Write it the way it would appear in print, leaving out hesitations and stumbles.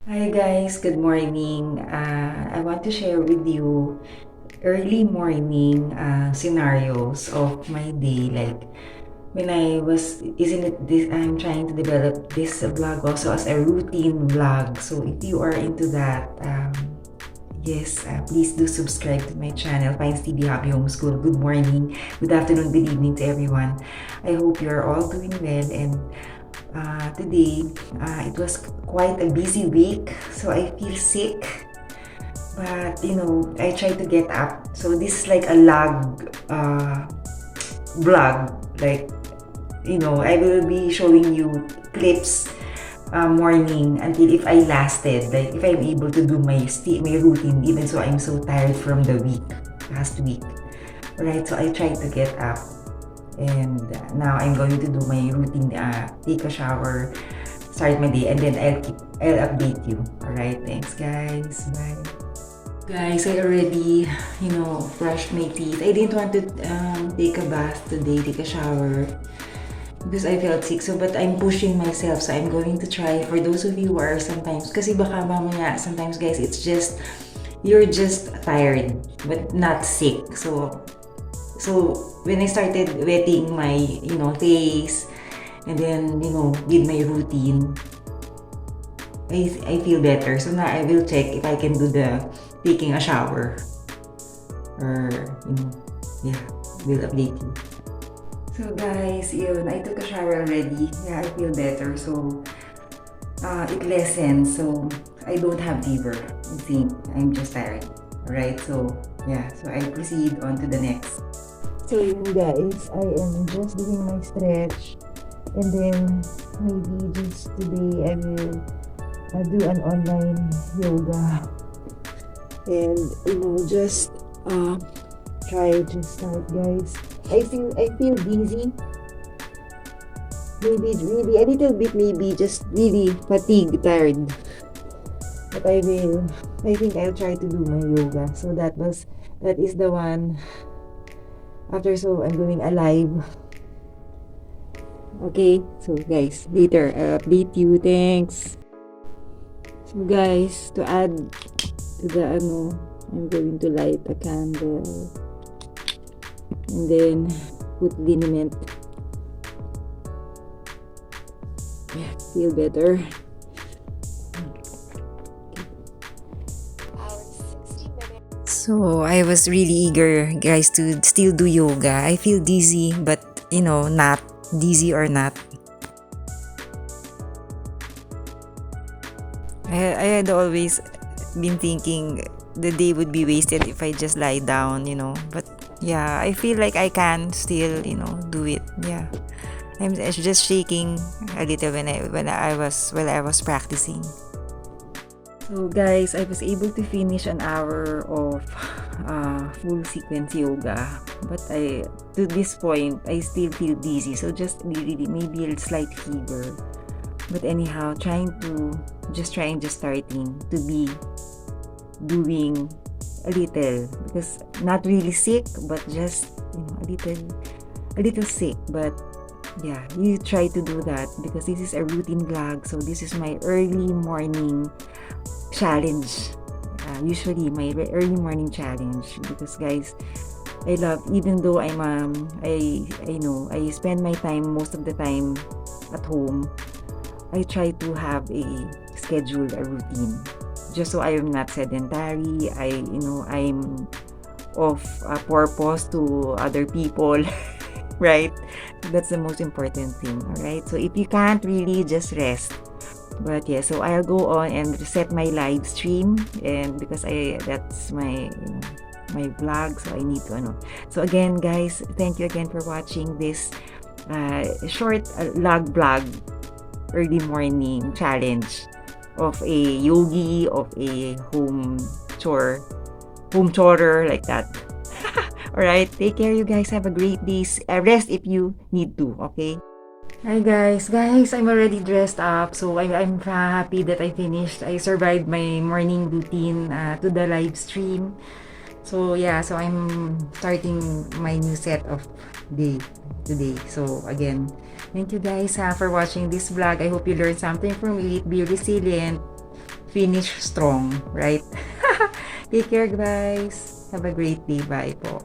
Hi guys, good morning. I want to share with you early morning scenarios of my day. Like when I was, isn't it this? I'm trying to develop this vlog also as a routine vlog. So if you are into that, yes, please do subscribe to my channel, Finds TV Happy Homeschool. Good morning, good afternoon, good evening to everyone. I hope you're all doing well and today, it was quite a busy week, so I feel sick. But I try to get up. So this is like a log vlog. Like I will be showing you clips morning until if I lasted, like if I'm able to do my routine, even so I'm so tired from the past week. Right, so I try to get up and now I'm going to do my routine, take a shower, start my day, and then I'll update you. All right, thanks guys, bye. Guys, I already, brushed my teeth. I didn't want to take a bath today, take a shower, because I felt sick. So, but I'm pushing myself. So, I'm going to try. For those of you who are sometimes, kasi baka mamaya, sometimes guys, it's just, you're just tired, but not sick. So when I started wetting my, face, and then, did my routine, I feel better. So now I will check if I can do the taking a shower. Or, yeah, will update you. So guys, I took a shower already. Yeah, I feel better. So, it lessens. So, I don't have fever. I think I'm just tired. Alright, so, yeah. So, I proceed on to the next. So yun guys, I am just doing my stretch. And then, maybe just today I will do an online yoga. And, just try to start guys. I feel dizzy. Maybe really a little bit, maybe just really fatigued, tired. But I think I'll try to do my yoga. So that is the one. After, so I'm doing a live. Okay, so guys, later I'll update you. Thanks. So guys, to add to the I'm going to light a candle and then put liniment. Yeah, feel better. So I was really eager, guys, to still do yoga. I feel dizzy, but not dizzy or not. I had always been thinking the day would be wasted if I just lie down, But yeah, I feel like I can still, do it. Yeah, I'm just shaking a little when I was practicing. So guys, I was able to finish an hour of full sequence yoga, but to this point I still feel dizzy. So just really maybe a slight fever. But anyhow, just starting to be doing a little, because not really sick, but just a little sick. But yeah, you try to do that because this is a routine vlog. So this is my early morning challenge. Usually my early morning challenge, because guys, I love, even though I know I spend my time most of the time at home, I try to have a schedule, a routine, just so I am not sedentary. I'm of purpose to other people. Right, that's the most important thing. All right, so if you can't, really just rest. But yeah, so I'll go on and reset my live stream, and because that's my my vlog, so I need to So again guys, thank you again for watching this short log vlog early morning challenge of a yogi, of a home chorer like that. All right, take care you guys, have a great day. Rest if you need to. Okay. Hi guys, I'm already dressed up, so I'm happy that I finished. I survived my morning routine to the live stream. So yeah, so I'm starting my new set of day today. So again, thank you guys for watching this vlog. I hope you learned something from it. Be resilient, finish strong, right? Take care, guys. Have a great day. Bye po.